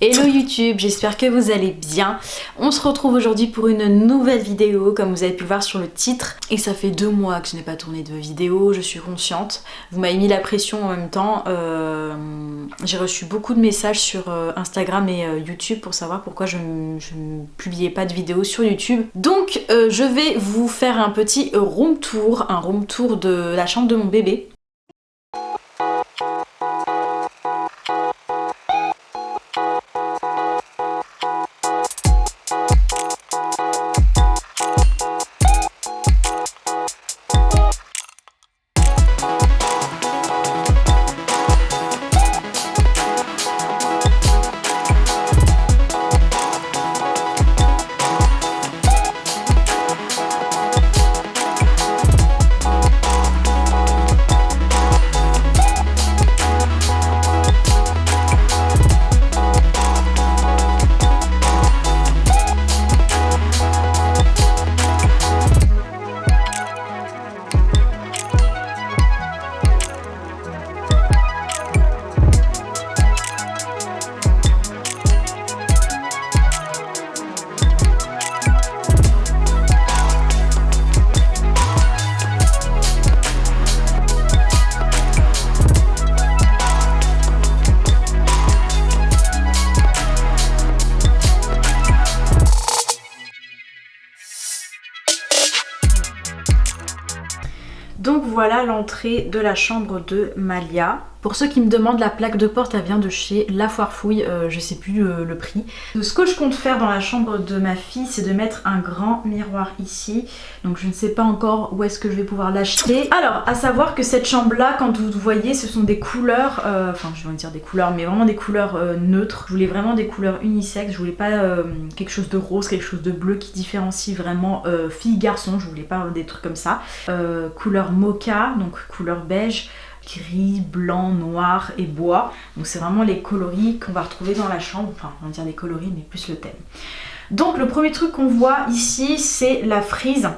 Hello YouTube, j'espère que vous allez bien. On se retrouve aujourd'hui pour une nouvelle vidéo, comme vous avez pu le voir sur le titre. Et ça fait 2 mois que je n'ai pas tourné de vidéo, je suis consciente. Vous m'avez mis la pression en même temps. J'ai reçu beaucoup de messages sur Instagram et YouTube pour savoir pourquoi je ne publiais pas de vidéos sur YouTube. Donc je vais vous faire un petit room tour de la chambre de mon bébé. Donc voilà l'entrée de la chambre de Malia. Pour ceux qui me demandent, la plaque de porte elle vient de chez La Foire Fouille, je sais plus le prix. Ce que je compte faire dans la chambre de ma fille, c'est de mettre un grand miroir ici. Donc je ne sais pas encore où est-ce que je vais pouvoir l'acheter. Alors à savoir que cette chambre là, quand vous voyez, ce sont des couleurs, enfin je vais dire des couleurs, mais vraiment des couleurs neutres. Je voulais vraiment des couleurs unisexes, je voulais pas quelque chose de rose, quelque chose de bleu qui différencie vraiment fille-garçon. Je voulais pas des trucs comme ça. Couleur mocha, donc couleur beige, gris, blanc, noir et bois. Donc c'est vraiment les coloris qu'on va retrouver dans la chambre. Enfin on va dire les coloris mais plus le thème. Donc le premier truc qu'on voit ici c'est la frise.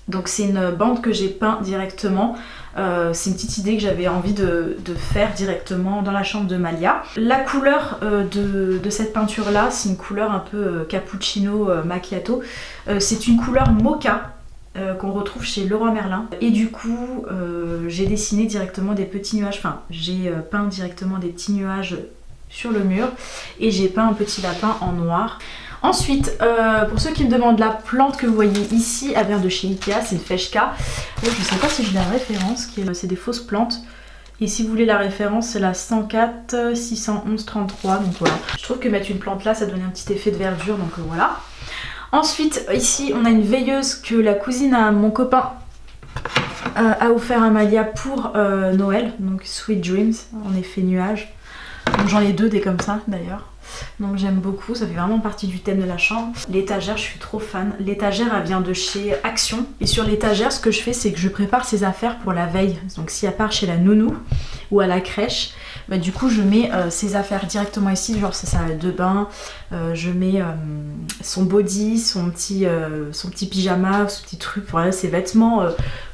Donc c'est une bande que j'ai peint directement. C'est une petite idée que j'avais envie de faire directement dans la chambre de Malia. La couleur de cette peinture là, c'est une couleur un peu cappuccino macchiato. C'est une couleur mocha. Qu'on retrouve chez Leroy Merlin. Et du coup j'ai dessiné directement des petits nuages, enfin j'ai peint directement des petits nuages sur le mur et j'ai peint un petit lapin en noir. Ensuite pour ceux qui me demandent, la plante que vous voyez ici elle vient de chez Ikea, c'est une Feshka. Je ne sais pas si j'ai la référence, c'est des fausses plantes. Et si vous voulez la référence, c'est la 104 611 33. Donc voilà, je trouve que mettre une plante là ça donne un petit effet de verdure, donc voilà. Ensuite, ici, on a une veilleuse que la cousine à mon copain a offert à Malia pour Noël. Donc Sweet Dreams, en effet nuage. Donc j'en ai 2 des comme ça d'ailleurs. Donc j'aime beaucoup, ça fait vraiment partie du thème de la chambre. L'étagère, je suis trop fan. L'étagère, elle vient de chez Action. Et sur l'étagère, ce que je fais, c'est que je prépare ses affaires pour la veille. Donc si elle part chez la nounou ou à la crèche, bah, du coup je mets ses affaires directement ici, genre sa salle de bain, je mets son body, son petit pyjama, son petit truc, voilà, ses vêtements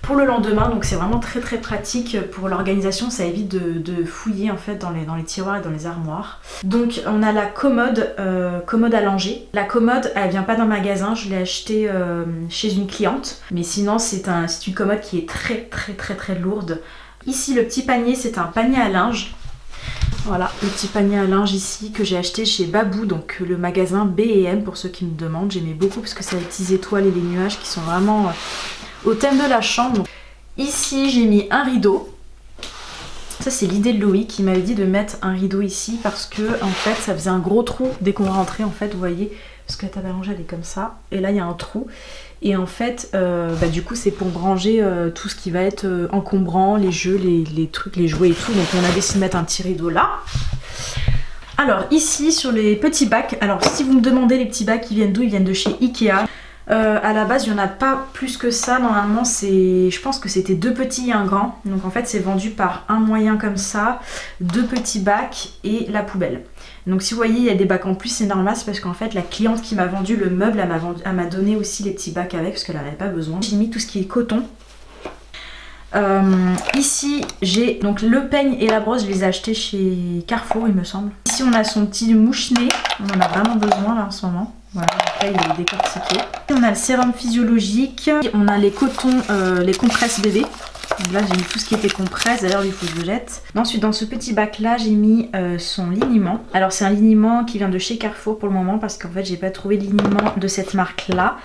pour le lendemain. Donc c'est vraiment très très pratique pour l'organisation, ça évite de fouiller en fait dans les tiroirs et dans les armoires. Donc on a la commode à langer. La commode elle vient pas d'un magasin, je l'ai achetée chez une cliente, mais sinon c'est une commode qui est très lourde. Ici le petit panier, c'est un panier à linge. Voilà, le petit panier à linge ici que j'ai acheté chez Babou, donc le magasin B&M pour ceux qui me demandent. J'aimais beaucoup parce que c'est les petites étoiles et les nuages qui sont vraiment au thème de la chambre. Ici j'ai mis un rideau. Ça c'est l'idée de Louis qui m'avait dit de mettre un rideau ici parce que en fait ça faisait un gros trou dès qu'on rentrait en fait, vous voyez, parce que la table à ranger elle est comme ça et là il y a un trou. Et en fait, du coup, c'est pour ranger tout ce qui va être encombrant, les jeux, les trucs, les jouets et tout. Donc on a décidé de mettre un petit rideau là. Alors ici, sur les petits bacs, alors si vous me demandez les petits bacs, ils viennent d'où? Ils viennent de chez Ikea. À la base, il n'y en a pas plus que ça. Normalement, je pense que c'était 2 petits et un grand. Donc en fait, c'est vendu par un moyen comme ça, 2 petits bacs et la poubelle. Donc si vous voyez il y a des bacs en plus, c'est normal, c'est parce qu'en fait la cliente qui m'a vendu le meuble, elle m'a donné aussi les petits bacs avec parce qu'elle n'avait pas besoin. J'ai mis tout ce qui est coton. Ici j'ai donc le peigne et la brosse, je les ai achetés chez Carrefour il me semble. Ici Ici on a son petit mouche-nez, on en a vraiment besoin là en ce moment. Voilà, donc là il est décortiqué. Et on a le sérum physiologique, on a les cotons, les compresses bébé. Donc là j'ai mis tout ce qui était compresse, d'ailleurs il faut que je le jette. Ensuite dans ce petit bac là j'ai mis son liniment. Alors c'est un liniment qui vient de chez Carrefour pour le moment parce qu'en fait j'ai pas trouvé de liniment de cette marque là.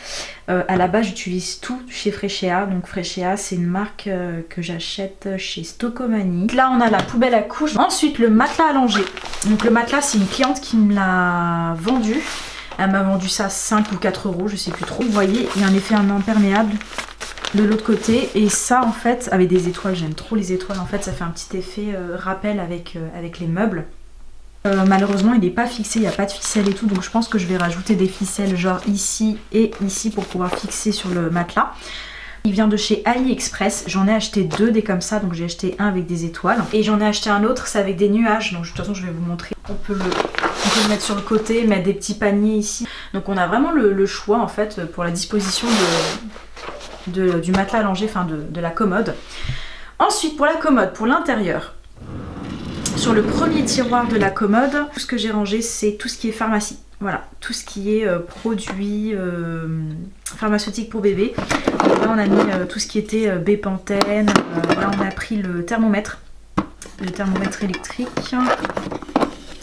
À la base j'utilise tout chez Frechéa. Donc Frechéa c'est une marque que j'achète chez Stocomanie. Là on a la poubelle à couches. Ensuite le matelas allongé. Donc le matelas c'est une cliente qui me l'a vendu. Elle m'a vendu ça 5 ou 4 euros, je sais plus trop. Vous voyez il y a un effet imperméable de l'autre côté et ça en fait avec des étoiles, j'aime trop les étoiles, en fait ça fait un petit effet rappel avec les meubles. Malheureusement il n'est pas fixé, il n'y a pas de ficelle et tout, donc je pense que je vais rajouter des ficelles genre ici et ici pour pouvoir fixer sur le matelas. Il vient de chez AliExpress, j'en ai acheté 2 des comme ça, donc j'ai acheté un avec des étoiles et j'en ai acheté un autre, c'est avec des nuages, donc de toute façon je vais vous montrer. On peut le mettre sur le côté, mettre des petits paniers ici, donc on a vraiment le choix en fait pour la disposition du matelas allongé, enfin de la commode. Ensuite pour la commode, pour l'intérieur, sur le premier tiroir de la commode, tout ce que j'ai rangé c'est tout ce qui est pharmacie. Voilà, tout ce qui est produits pharmaceutiques pour bébé. Donc là on a mis tout ce qui était Bépantène, là on a pris le thermomètre électrique.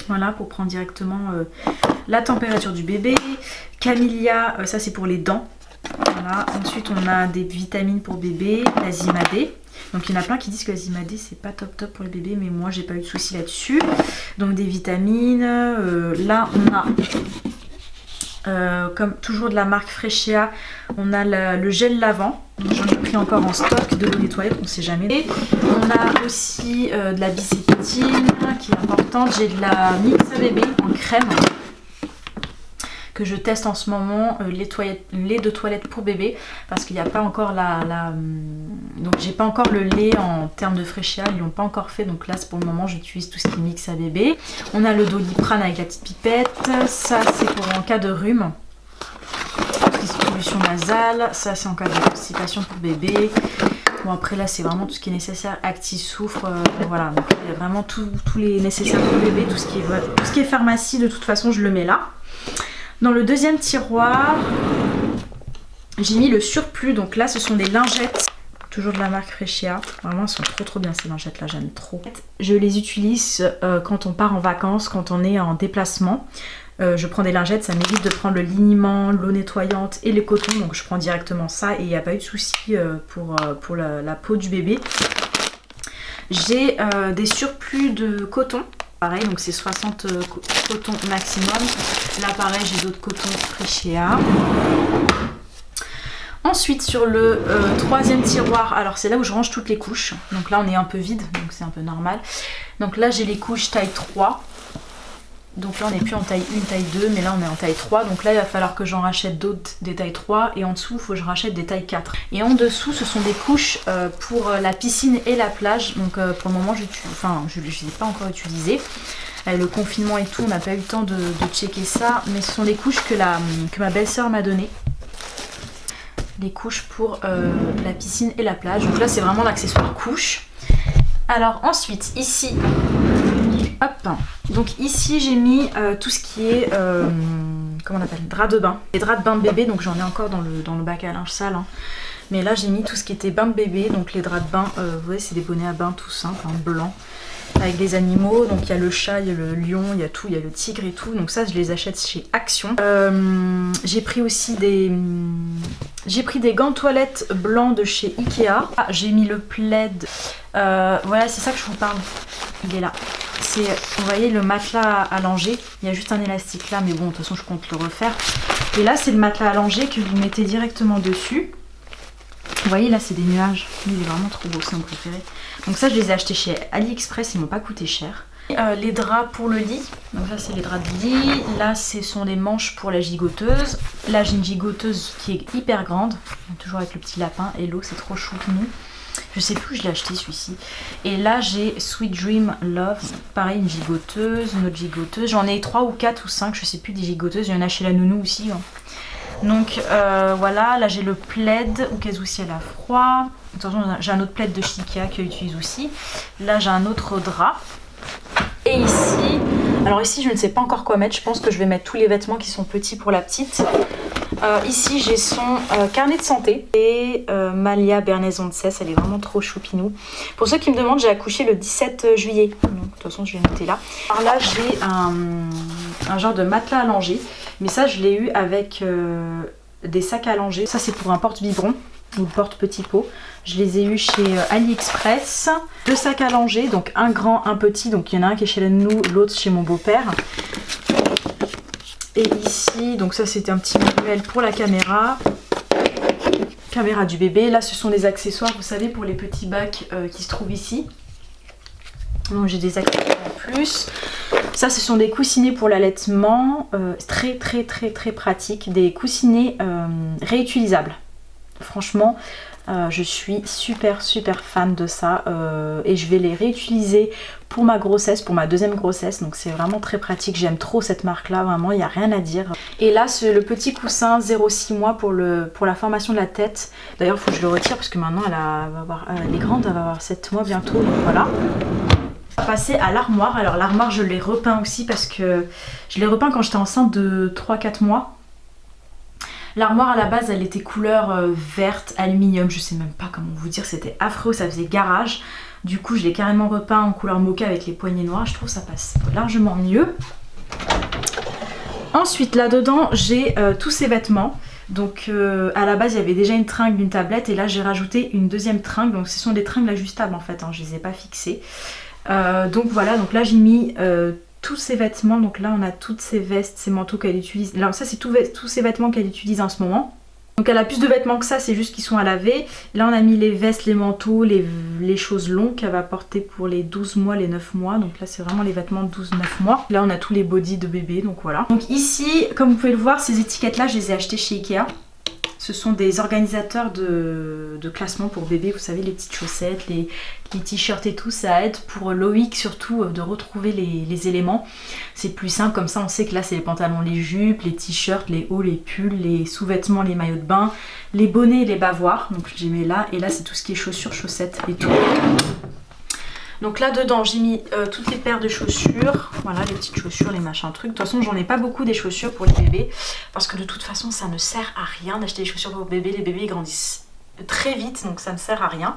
Voilà, pour prendre directement la température du bébé. Camellia, ça c'est pour les dents. Voilà. Ensuite on a des vitamines pour bébé, la Zimadé. Donc il y en a plein qui disent que la Zimadé c'est pas top pour les bébés, mais moi j'ai pas eu de soucis là-dessus. Donc des vitamines, là on a comme toujours de la marque Frechéa, on a le gel lavant. J'en ai pris encore en stock, de l'eau nettoyée, on sait jamais. Et on a aussi de la bicétine qui est importante. J'ai de la Mix à bébé en crème que je teste en ce moment, lait de toilette pour bébé, parce qu'il n'y a pas encore donc j'ai pas encore le lait en termes de Frechéa, ils l'ont pas encore fait, donc là pour le moment j'utilise tout ce qui est Mix à bébé. On a le Doliprane avec la petite pipette, ça c'est pour en cas de rhume, distribution nasale, ça c'est en cas de constipation pour bébé. Bon après là c'est vraiment tout ce qui est nécessaire, Acti-Soufre, voilà, donc il y a vraiment tous les nécessaires pour bébé, tout ce qui est pharmacie de toute façon je le mets là. Dans le deuxième tiroir, j'ai mis le surplus. Donc là, ce sont des lingettes, toujours de la marque Frechéa. Vraiment, elles sont trop bien ces lingettes là, j'aime trop. Je les utilise quand on part en vacances, quand on est en déplacement. Je prends des lingettes, ça m'évite de prendre le liniment, l'eau nettoyante et les cotons. Donc je prends directement ça et il n'y a pas eu de souci pour la peau du bébé. J'ai des surplus de coton. Pareil, donc c'est 60 cotons maximum. Là pareil, j'ai d'autres cotons Frechéa. Ensuite sur le troisième tiroir, alors c'est là où je range toutes les couches. Donc là on est un peu vide, donc c'est un peu normal. Donc là j'ai les couches taille 3. Donc là on n'est plus en taille 1, taille 2, mais là on est en taille 3. Donc là il va falloir que j'en rachète d'autres des tailles 3. Et en dessous il faut que je rachète des tailles 4. Et en dessous ce sont des couches pour la piscine et la plage. Donc pour le moment je ne les ai pas encore utilisées. Avec le confinement et tout on n'a pas eu le temps de checker ça. Mais ce sont les couches que ma belle-sœur m'a données. Les couches pour la piscine et la plage. Donc là c'est vraiment l'accessoire couche. Alors ensuite ici... Hop. Donc ici j'ai mis tout ce qui est comment on appelle, drap de bain. Les draps de bain de bébé, donc j'en ai encore dans le bac à linge sale. Hein. Mais là j'ai mis tout ce qui était bain de bébé, donc les draps de bain, vous voyez c'est des bonnets à bain tout simples, hein, blancs. Avec des animaux, donc il y a le chat, il y a le lion, il y a tout, il y a le tigre et tout. Donc ça je les achète chez Action. J'ai pris aussi des gants de toilette blancs de chez Ikea. Ah, j'ai mis le plaid. Voilà, c'est ça que je vous parle. Il est là. Vous voyez le matelas allongé, il y a juste un élastique là, mais bon de toute façon je compte le refaire. Et là c'est le matelas allongé que vous mettez directement dessus. Vous voyez là c'est des nuages, il est vraiment trop beau, c'est mon préféré. Donc ça je les ai achetés chez AliExpress, ils m'ont pas coûté cher. Les draps pour le lit, donc ça c'est les draps de lit. Là ce sont les manches pour la gigoteuse. Là j'ai une gigoteuse qui est hyper grande, toujours avec le petit lapin. Et l'eau c'est trop choupinou. Je sais plus où je l'ai acheté celui-ci. Et là j'ai Sweet Dream Love, pareil une gigoteuse, une autre gigoteuse. J'en ai 3 ou 4 ou 5, je sais plus des gigoteuses. Il y en a chez la nounou aussi. Hein. Donc voilà, là j'ai le plaid au cas où si elle a froid. Attention, j'ai un autre plaid de chez Ikea que j'utilise aussi. Là j'ai un autre drap. Et ici Alors ici je ne sais pas encore quoi mettre, je pense que je vais mettre tous les vêtements qui sont petits pour la petite. Ici j'ai son carnet de santé et Malia Bernaison de Cesse, elle est vraiment trop choupinou. Pour ceux qui me demandent, j'ai accouché le 17 juillet, donc de toute façon je vais noter là. Alors là j'ai un genre de matelas allongé, mais ça je l'ai eu avec des sacs allongés. Ça c'est pour un porte-biberon ou porte-petit pot. Je les ai eu chez AliExpress. 2 sacs allongés, donc un grand, un petit, donc il y en a un qui est chez nous, l'autre chez mon beau-père. Et ici, donc ça c'était un petit manuel pour la caméra du bébé. Là ce sont des accessoires, vous savez, pour les petits bacs qui se trouvent ici. Donc j'ai des accessoires en plus. Ça ce sont des coussinets pour l'allaitement, très pratique, des coussinets réutilisables. Franchement, je suis super fan de ça et je vais les réutiliser pour ma grossesse, pour ma deuxième grossesse, donc c'est vraiment très pratique. J'aime trop cette marque là, vraiment il n'y a rien à dire. Et là c'est le petit coussin 0,6 mois pour la formation de la tête. D'ailleurs il faut que je le retire parce que maintenant elle est grande, elle va avoir 7 mois bientôt, donc voilà. On va passer à l'armoire. Alors l'armoire je l'ai repeint aussi parce que je l'ai repeint quand j'étais enceinte de 3-4 mois. L'armoire à la base elle était couleur verte, aluminium, je sais même pas comment vous dire, c'était affreux, ça faisait garage. Du coup je l'ai carrément repeint en couleur mocha avec les poignées noires, je trouve que ça passe largement mieux. Ensuite là dedans j'ai tous ces vêtements. Donc à la base il y avait déjà une tringle, une tablette et là j'ai rajouté une deuxième tringle. Donc ce sont des tringles ajustables en fait, hein, je les ai pas fixées. Donc voilà, donc là j'ai mis tous ces vêtements, donc là on a toutes ces vestes, ces manteaux qu'elle utilise. Là ça c'est tous ces vêtements qu'elle utilise en ce moment. Donc elle a plus de vêtements que ça, c'est juste qu'ils sont à laver. Là on a mis les vestes, les manteaux, les choses longues qu'elle va porter pour les 12 mois, les 9 mois. Donc là c'est vraiment les vêtements de 12-9 mois. Là on a tous les bodys de bébé, donc voilà. Donc ici, comme vous pouvez le voir, ces étiquettes là je les ai achetées chez Ikea. Ce sont des organisateurs de classement pour bébé, vous savez, les petites chaussettes, les t-shirts et tout, ça aide pour Loïc surtout de retrouver les éléments. C'est plus simple, comme ça on sait que là c'est les pantalons, les jupes, les t-shirts, les hauts, les pulls, les sous-vêtements, les maillots de bain, les bonnets et les bavoirs. Donc j'ai mis là, et là c'est tout ce qui est chaussures, chaussettes et tout. Donc là dedans j'ai mis toutes les paires de chaussures, voilà les petites chaussures, les machins trucs. De toute façon j'en ai pas beaucoup des chaussures pour les bébés parce que de toute façon ça ne sert à rien d'acheter des chaussures pour bébés. Les bébés ils grandissent très vite donc ça ne sert à rien.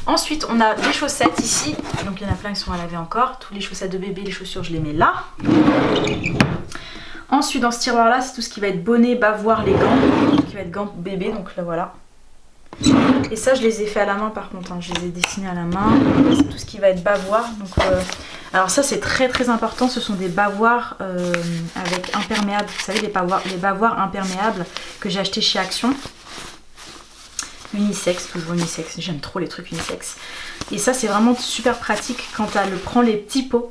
Ensuite on a des chaussettes ici, donc il y en a plein qui sont à laver encore. Toutes les chaussettes de bébé, les chaussures je les mets là. Ensuite dans ce tiroir là c'est tout ce qui va être bonnet, bavoir, les gants, tout ce qui va être gants bébé, donc là voilà. Et ça je les ai fait à la main par contre, hein. Je les ai dessinés à la main. C'est tout ce qui va être bavoir. Donc, alors ça c'est très important, ce sont des bavoirs avec imperméable. Vous savez les bavoirs imperméables que j'ai acheté chez Action. Unisex, toujours unisex, j'aime trop les trucs unisex. Et ça c'est vraiment super pratique quand elle prend les petits pots.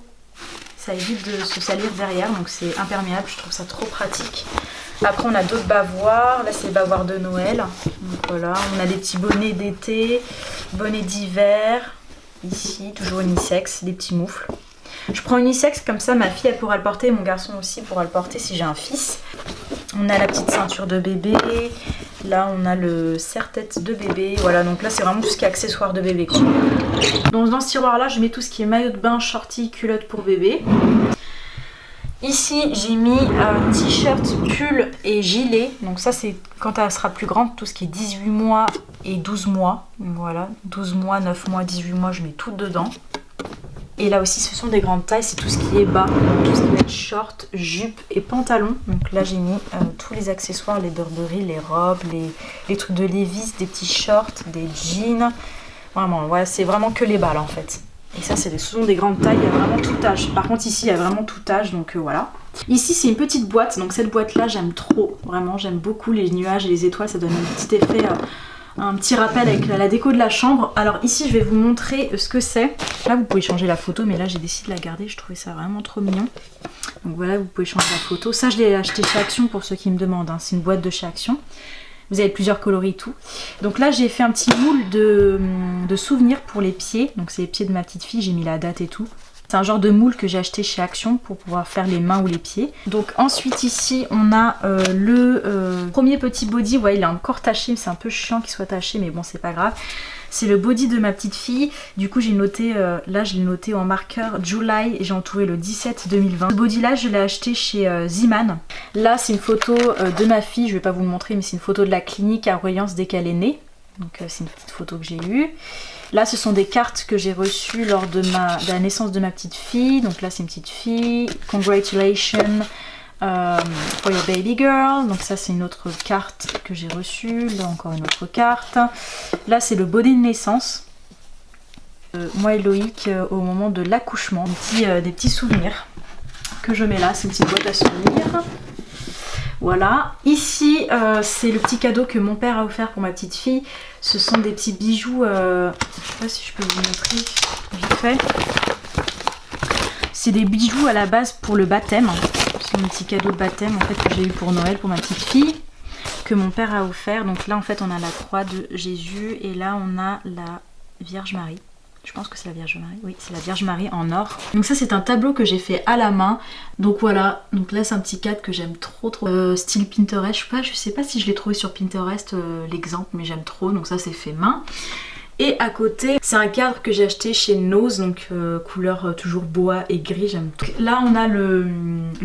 Ça évite de se salir derrière, donc c'est imperméable, je trouve ça trop pratique. Après on a d'autres bavoirs, là c'est les bavoirs de Noël. Donc voilà, on a des petits bonnets d'été, bonnets d'hiver, ici toujours unisex, des petits moufles. Je prends unisex comme ça ma fille elle pourra le porter et mon garçon aussi pourra le porter si j'ai un fils. On a la petite ceinture de bébé, là on a le serre-tête de bébé, voilà donc là c'est vraiment tout ce qui est accessoires de bébé quoi. Donc dans ce tiroir là je mets tout ce qui est maillot de bain, shorty, culotte pour bébé. Ici j'ai mis t-shirt, pull et gilet, donc ça c'est quand elle sera plus grande, tout ce qui est 18 mois et 12 mois, voilà 12 mois, 9 mois, 18 mois je mets tout dedans. Et là aussi ce sont des grandes tailles, c'est tout ce qui est bas, tout ce qui va être short, jupe et pantalon. Donc là j'ai mis tous les accessoires, les broderies, les robes, les trucs de Levi's, des petits shorts, des jeans. Vraiment, ouais, c'est vraiment que les bas là en fait. Et ça ce sont des grandes tailles, il y a vraiment tout âge. Par contre ici il y a vraiment tout âge, donc voilà. Ici c'est une petite boîte, donc cette boîte là j'aime trop, vraiment j'aime beaucoup les nuages et les étoiles, ça donne un petit effet... un petit rappel avec la déco de la chambre. Alors ici je vais vous montrer ce que c'est. Là vous pouvez changer la photo, mais là j'ai décidé de la garder, je trouvais ça vraiment trop mignon. Donc voilà, vous pouvez changer la photo. Ça je l'ai acheté chez Action pour ceux qui me demandent, hein. C'est une boîte de chez Action. Vous avez plusieurs coloris et tout. Donc là j'ai fait un petit moule de souvenirs pour les pieds. Donc c'est les pieds de ma petite fille, j'ai mis la date et tout. C'est un genre de moule que j'ai acheté chez Action pour pouvoir faire les mains ou les pieds. Donc ensuite ici on a le premier petit body. Vous voyez il est encore taché, c'est un peu chiant qu'il soit taché mais bon c'est pas grave. C'est le body de ma petite fille. Du coup j'ai noté, là je l'ai noté en marqueur July et j'ai entouré le 17-2020. Ce body là je l'ai acheté chez Zeeman. Là c'est une photo de ma fille, je vais pas vous le montrer mais c'est une photo de la clinique à Royance dès qu'elle est née. Donc c'est une petite photo que j'ai eue. Là ce sont des cartes que j'ai reçues lors de la naissance de ma petite fille. Donc là c'est une petite fille. Congratulations for your baby girl. Donc ça c'est une autre carte que j'ai reçue. Là encore une autre carte. Là c'est le body de naissance. Moi et Loïc au moment de l'accouchement. Des petits souvenirs que je mets là. C'est une petite boîte à souvenirs. Voilà, ici c'est le petit cadeau que mon père a offert pour ma petite fille. Ce sont des petits bijoux, je sais pas si je peux vous montrer vite fait. C'est des bijoux à la base pour le baptême. C'est un petit cadeau de baptême en fait que j'ai eu pour Noël pour ma petite fille, que mon père a offert. Donc là en fait on a la croix de Jésus et là on a la Vierge Marie. Je pense que c'est la Vierge Marie, oui c'est la Vierge Marie en or. Donc ça c'est un tableau que j'ai fait à la main. Donc voilà, donc là c'est un petit cadre que j'aime trop. Style Pinterest, je sais pas si je l'ai trouvé sur Pinterest l'exemple mais j'aime trop. Donc ça c'est fait main. Et à côté c'est un cadre que j'ai acheté chez Nose, donc couleur toujours bois et gris, j'aime tout. Là on a le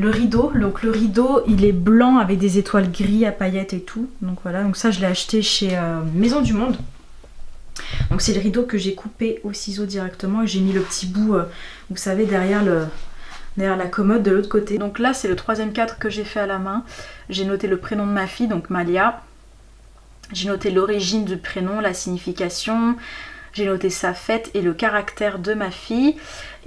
rideau, donc le rideau il est blanc avec des étoiles gris à paillettes et tout. Donc voilà, donc ça je l'ai acheté chez Maison du Monde. Donc c'est le rideau que j'ai coupé au ciseau directement et j'ai mis le petit bout, vous savez, derrière la commode de l'autre côté. Donc là c'est le troisième cadre que j'ai fait à la main. J'ai noté le prénom de ma fille, donc Malia. J'ai noté l'origine du prénom, la signification. J'ai noté sa fête et le caractère de ma fille.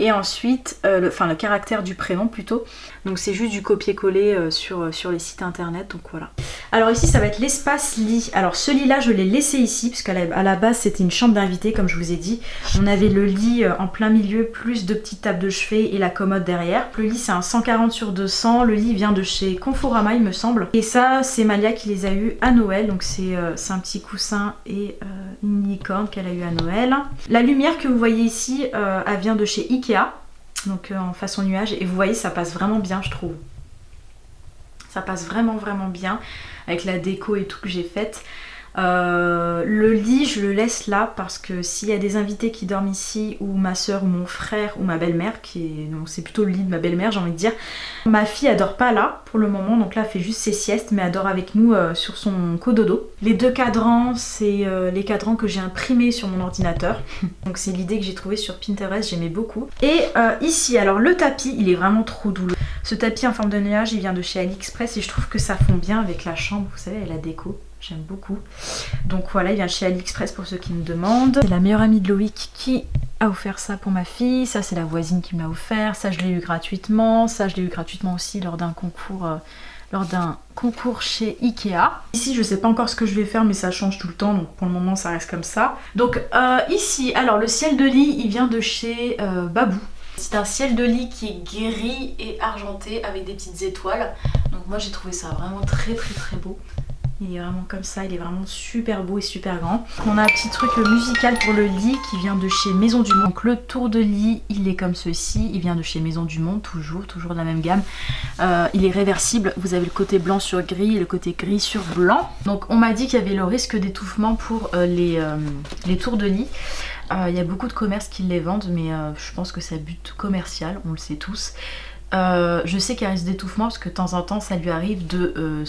Et ensuite, le caractère du prénom plutôt. Donc c'est juste du copier-coller sur les sites internet, donc voilà. Alors ici ça va être l'espace lit. Alors ce lit là je l'ai laissé ici parce qu'à la base c'était une chambre d'invité comme je vous ai dit. On avait le lit en plein milieu plus deux petites tables de chevet et la commode derrière. Le lit c'est un 140/200. Le lit vient de chez Conforama il me semble. Et ça c'est Malia qui les a eu à Noël. Donc c'est un petit coussin et une licorne qu'elle a eu à Noël. La lumière que vous voyez ici elle vient de chez Ikea. Donc en façon nuage et vous voyez ça passe vraiment bien je trouve. Ça passe vraiment bien avec la déco et tout que j'ai faite. Le lit je le laisse là parce que s'il y a des invités qui dorment ici ou ma soeur ou mon frère ou ma belle-mère c'est plutôt le lit de ma belle-mère j'ai envie de dire. Ma fille elle dort pas là pour le moment donc là elle fait juste ses siestes mais elle dort avec nous sur son cododo. Les deux cadrans c'est les cadrans que j'ai imprimés sur mon ordinateur. Donc c'est l'idée que j'ai trouvée sur Pinterest, j'aimais beaucoup. Et ici alors le tapis il est vraiment trop doux. Ce tapis en forme de nuage il vient de chez AliExpress et je trouve que ça fond bien avec la chambre, vous savez, et la déco. J'aime beaucoup. Donc voilà, il vient chez AliExpress pour ceux qui me demandent. C'est la meilleure amie de Loïc qui a offert ça pour ma fille. Ça c'est la voisine qui me l'a offert. Ça je l'ai eu gratuitement. Ça je l'ai eu gratuitement aussi lors d'un concours chez Ikea. Ici je sais pas encore ce que je vais faire mais ça change tout le temps donc pour le moment ça reste comme ça. Donc ici, alors le ciel de lit il vient de chez Babou. C'est un ciel de lit qui est gris et argenté avec des petites étoiles. Donc moi j'ai trouvé ça vraiment très beau. Il est vraiment comme ça, il est vraiment super beau et super grand. On a un petit truc musical pour le lit qui vient de chez Maison du Monde. Donc le tour de lit, il est comme ceci. Il vient de chez Maison du Monde, toujours de la même gamme. Il est réversible. Vous avez le côté blanc sur gris et le côté gris sur blanc. Donc on m'a dit qu'il y avait le risque d'étouffement pour les tours de lit. Il y a beaucoup de commerces qui les vendent, mais je pense que c'est à but commercial, on le sait tous. Je sais qu'il y a un risque d'étouffement parce que de temps en temps ça lui arrive de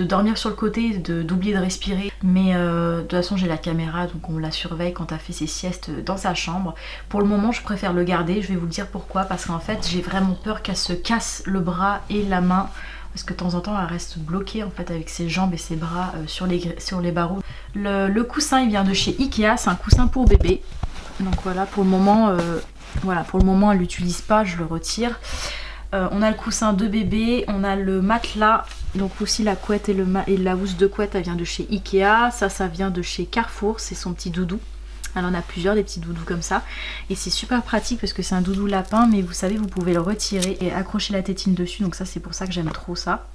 dormir sur le côté, d'oublier de respirer. Mais de toute façon j'ai la caméra donc on la surveille quand elle fait ses siestes dans sa chambre. Pour le moment je préfère le garder, je vais vous le dire pourquoi. Parce qu'en fait j'ai vraiment peur qu'elle se casse le bras et la main. Parce que de temps en temps elle reste bloquée en fait avec ses jambes et ses bras sur les barreaux. Le coussin il vient de chez Ikea, c'est un coussin pour bébé. Donc voilà pour le moment, elle l'utilise pas, je le retire. On a le coussin de bébé, on a le matelas, donc aussi la couette et la housse de couette, elle vient de chez Ikea. Ça vient de chez Carrefour, c'est son petit doudou. Elle en a plusieurs, des petits doudous comme ça. Et c'est super pratique parce que c'est un doudou lapin, mais vous savez, vous pouvez le retirer et accrocher la tétine dessus. Donc ça, c'est pour ça que j'aime trop ça.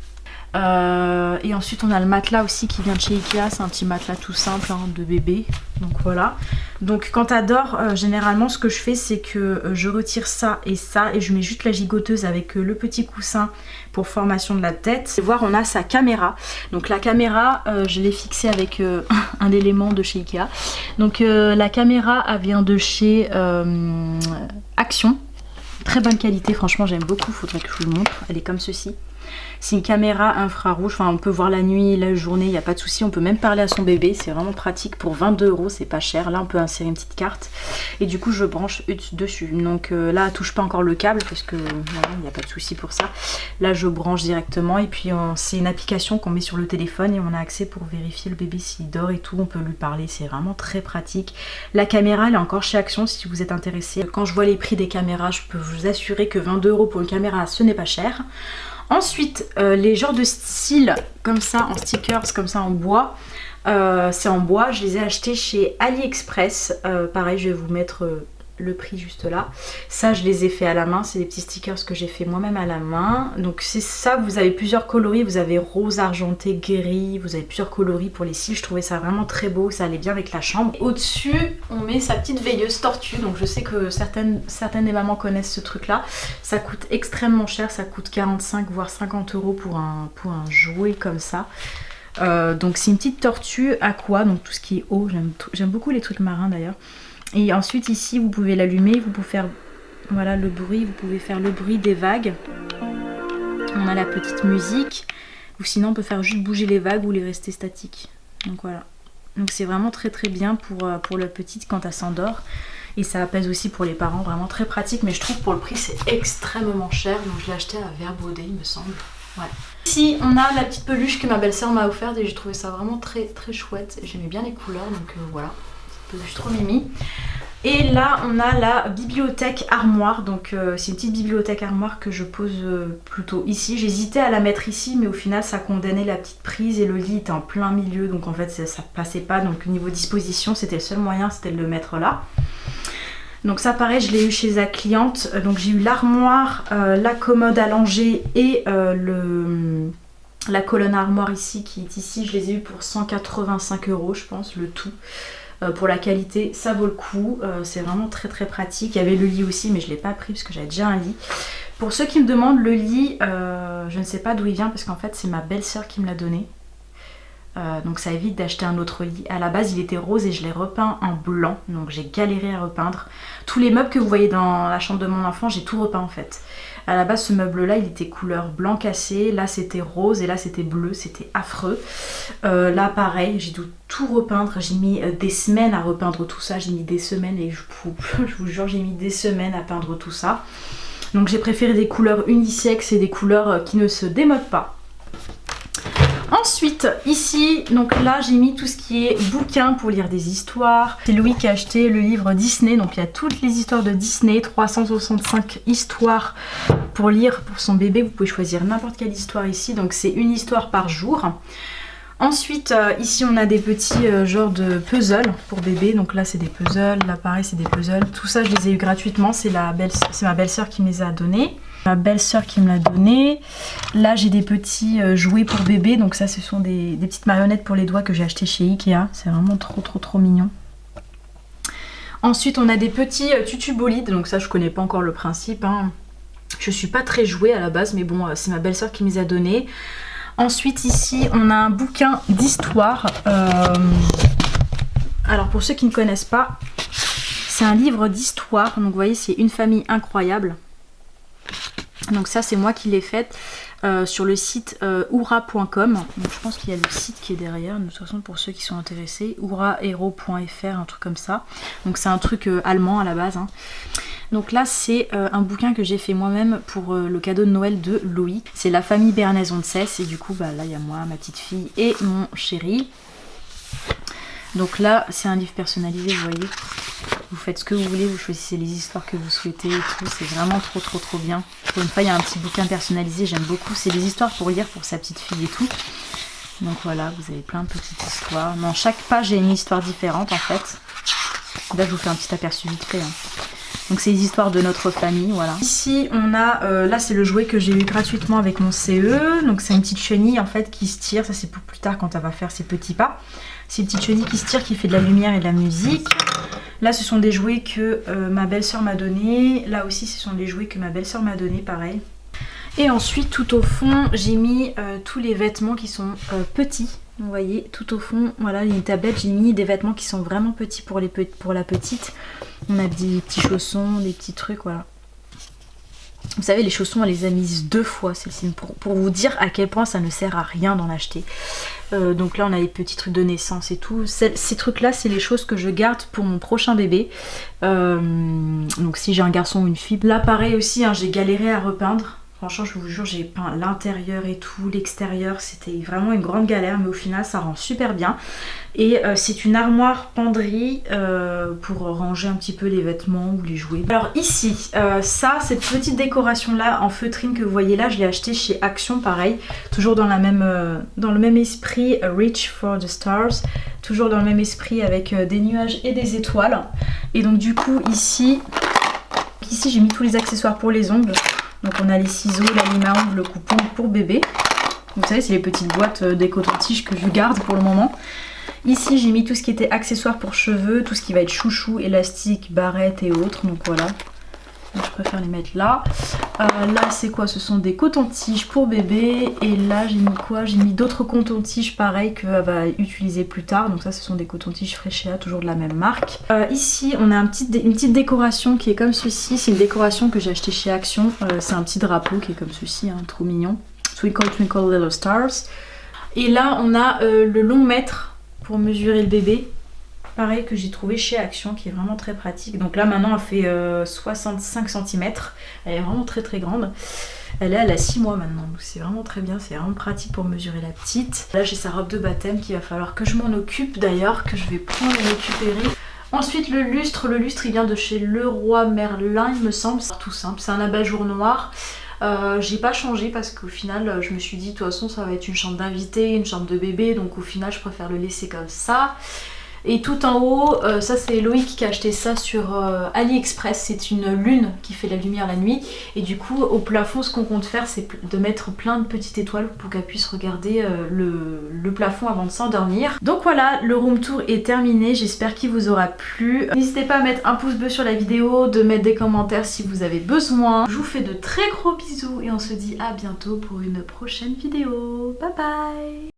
Et ensuite, on a le matelas aussi qui vient de chez Ikea. C'est un petit matelas tout simple de bébé. Donc voilà. Donc quand t'adores, généralement ce que je fais c'est que je retire ça et je mets juste la gigoteuse avec le petit coussin pour formation de la tête. Et voir, on a sa caméra. Donc la caméra, je l'ai fixée avec un élément de chez Ikea. Donc la caméra, elle vient de chez Action. Très bonne qualité, franchement j'aime beaucoup, faudrait que je vous le montre. Elle est comme ceci. C'est une caméra infrarouge, enfin on peut voir la nuit, la journée, il n'y a pas de souci. On peut même parler à son bébé, c'est vraiment pratique. Pour 22 €, c'est pas cher. Là on peut insérer une petite carte et du coup je branche dessus. Donc là elle touche pas encore le câble parce que voilà, il n'y a pas de souci pour ça. Là je branche directement et puis c'est une application qu'on met sur le téléphone et on a accès pour vérifier le bébé s'il dort et tout. On peut lui parler, c'est vraiment très pratique. La caméra elle est encore chez Action si vous êtes intéressé. Quand je vois les prix des caméras, je peux vous assurer que 22 € pour une caméra ce n'est pas cher. Ensuite, les genres de styles comme ça, en stickers, comme ça en bois, c'est en bois, je les ai achetés chez AliExpress. Pareil, je vais vous mettre le prix juste là. Ça, je les ai fait à la main, c'est des petits stickers que j'ai fait moi-même à la main. Donc c'est ça, vous avez plusieurs coloris, vous avez rose, argenté, gris, vous avez plusieurs coloris pour les cils. Je trouvais ça vraiment très beau, ça allait bien avec la chambre. Au-dessus, on met sa petite veilleuse tortue, donc je sais que certaines des mamans connaissent ce truc-là. Ça coûte extrêmement cher, ça coûte 45 voire 50 € pour un jouet comme ça. Donc c'est une petite tortue aqua, donc tout ce qui est eau, j'aime beaucoup les trucs marins d'ailleurs. Et ensuite ici vous pouvez l'allumer, vous pouvez faire voilà le bruit, vous pouvez faire le bruit des vagues. On a la petite musique, ou sinon on peut faire juste bouger les vagues ou les rester statiques. Donc voilà. Donc c'est vraiment très très bien pour la petite quand elle s'endort. Et ça apaise aussi pour les parents, vraiment très pratique. Mais je trouve pour le prix c'est extrêmement cher. Donc je l'ai acheté à Vert Baudet il me semble. Ouais. Ici on a la petite peluche que ma belle-sœur m'a offerte et j'ai trouvé ça vraiment très très chouette. J'aimais bien les couleurs donc voilà. Peluche trop mimi. Et là on a la bibliothèque armoire, donc c'est une petite bibliothèque armoire que je pose plutôt ici. J'hésitais à la mettre ici mais au final ça condamnait la petite prise et le lit était en plein milieu donc en fait ça passait pas. Donc au niveau disposition c'était le seul moyen, c'était de le mettre là. Donc ça pareil je l'ai eu chez la cliente. Donc j'ai eu l'armoire, la commode allongée et la colonne armoire ici qui est ici. Je les ai eu pour 185 € je pense le tout. Pour la qualité ça vaut le coup, c'est vraiment très très pratique. Il y avait le lit aussi mais je ne l'ai pas pris parce que j'avais déjà un lit. Pour ceux qui me demandent le lit, je ne sais pas d'où il vient parce qu'en fait c'est ma belle-sœur qui me l'a donné. Donc ça évite d'acheter un autre lit. À la base il était rose et je l'ai repeint en blanc, donc j'ai galéré à repeindre. Tous les meubles que vous voyez dans la chambre de mon enfant j'ai tout repeint en fait. À la base ce meuble là il était couleur blanc cassé, là c'était rose et là c'était bleu, c'était affreux. Là pareil j'ai dû tout repeindre, j'ai mis des semaines à repeindre tout ça, j'ai mis des semaines et je vous jure j'ai mis des semaines à peindre tout ça. Donc j'ai préféré des couleurs unisexes et des couleurs qui ne se démodent pas. Ensuite, ici, donc là j'ai mis tout ce qui est bouquins pour lire des histoires. C'est Louis qui a acheté le livre Disney, donc il y a toutes les histoires de Disney, 365 histoires pour lire pour son bébé. Vous pouvez choisir n'importe quelle histoire ici, donc c'est une histoire par jour. Ensuite, ici on a des petits genres de puzzles pour bébé, donc là c'est des puzzles, là pareil c'est des puzzles. Tout ça je les ai eu gratuitement, c'est ma belle-sœur qui me les a donnés. Ma belle-sœur qui me l'a donné. Là j'ai des petits jouets pour bébé, donc ça ce sont des petites marionnettes pour les doigts que j'ai acheté chez Ikea. C'est vraiment trop mignon. Ensuite on a des petits tutubolides, donc ça je connais pas encore le principe. Hein. Je suis pas très jouée à la base, mais bon c'est ma belle-sœur qui me les a donnés. Ensuite ici on a un bouquin d'histoire. Alors pour ceux qui ne connaissent pas, c'est un livre d'histoire. Donc vous voyez c'est Une famille incroyable. Donc ça c'est moi qui l'ai faite sur le site oura.com. Donc je pense qu'il y a le site qui est derrière. De toute façon pour ceux qui sont intéressés, ourahero.fr, un truc comme ça. Donc c'est un truc allemand à la base. Hein. Donc là c'est un bouquin que j'ai fait moi-même pour le cadeau de Noël de Louis. C'est La famille Béarnaise on ne cesse. Et du coup bah, là il y a moi, ma petite fille et mon chéri. Donc là c'est un livre personnalisé, vous voyez. Vous faites ce que vous voulez, vous choisissez les histoires que vous souhaitez et tout. C'est vraiment trop bien. Pour une fois il y a un petit bouquin personnalisé, j'aime beaucoup. C'est des histoires pour lire pour sa petite fille et tout. Donc voilà, vous avez plein de petites histoires. Dans chaque page il y a une histoire différente en fait. Là je vous fais un petit aperçu vite fait. Hein. Donc c'est les histoires de notre famille, voilà. Ici on a, là c'est le jouet que j'ai eu gratuitement avec mon CE. Donc c'est une petite chenille en fait qui se tire, ça c'est pour plus tard quand elle va faire ses petits pas. C'est une petite chenille qui se tire, qui fait de la lumière et de la musique. Là ce sont des jouets que ma belle-sœur m'a donné. Là aussi ce sont des jouets que ma belle-sœur m'a donné, pareil. Et ensuite tout au fond j'ai mis tous les vêtements qui sont petits. Vous voyez tout au fond, voilà, il y a une tablette, j'ai mis des vêtements qui sont vraiment petits pour la petite. On a des petits chaussons, des petits trucs, voilà. Vous savez, les chaussons, elle les a mises 2 fois, celle-ci, pour vous dire à quel point ça ne sert à rien d'en acheter. Donc là, on a les petits trucs de naissance et tout. Ces trucs-là, c'est les choses que je garde pour mon prochain bébé. Donc si j'ai un garçon ou une fille. Là, pareil aussi, hein, j'ai galéré à repeindre. Franchement, je vous jure, j'ai peint l'intérieur et tout, l'extérieur, c'était vraiment une grande galère, mais au final, ça rend super bien. Et c'est une armoire penderie pour ranger un petit peu les vêtements ou les jouets. Alors ici, cette petite décoration-là en feutrine que vous voyez là, je l'ai acheté chez Action, pareil. Toujours dans le même esprit, Reach for the Stars. Toujours dans le même esprit avec des nuages et des étoiles. Et donc du coup, ici j'ai mis tous les accessoires pour les ongles. Donc on a les ciseaux, la lime à ongles, le coupon pour bébé. Vous savez, c'est les petites boîtes des cotons-tiges que je garde pour le moment. Ici j'ai mis tout ce qui était accessoires pour cheveux, tout ce qui va être chouchou, élastique, barrette et autres. Donc voilà, donc, je préfère les mettre là. Là c'est quoi? Ce sont des cotons-tiges pour bébé. Et là j'ai mis quoi? J'ai mis d'autres cotons-tiges pareils qu'elle va utiliser plus tard. Donc ça ce sont des cotons-tiges Frechéa, toujours de la même marque. Ici on a une petite décoration qui est comme ceci. C'est une décoration que j'ai achetée chez Action. C'est un petit drapeau qui est comme ceci, hein, trop mignon. Twinkle Twinkle Little Stars. Et là on a le long mètre pour mesurer le bébé. Pareil que j'ai trouvé chez Action, qui est vraiment très pratique. Donc là maintenant elle fait 65 cm. Elle est vraiment très très grande. Elle a 6 mois maintenant, donc c'est vraiment très bien, c'est vraiment pratique pour mesurer la petite. Là j'ai sa robe de baptême qu'il va falloir que je m'en occupe d'ailleurs, que je vais prendre et récupérer. Ensuite le lustre il vient de chez Leroy Merlin il me semble, c'est tout simple, c'est un abat-jour noir. J'ai pas changé parce qu'au final je me suis dit de toute façon ça va être une chambre d'invité, une chambre de bébé, donc au final je préfère le laisser comme ça. Et tout en haut, ça c'est Loïc qui a acheté ça sur AliExpress, c'est une lune qui fait la lumière la nuit. Et du coup au plafond ce qu'on compte faire c'est de mettre plein de petites étoiles pour qu'elle puisse regarder le plafond avant de s'endormir. Donc voilà, le room tour est terminé, j'espère qu'il vous aura plu. N'hésitez pas à mettre un pouce bleu sur la vidéo, de mettre des commentaires si vous avez besoin. Je vous fais de très gros bisous et on se dit à bientôt pour une prochaine vidéo. Bye bye.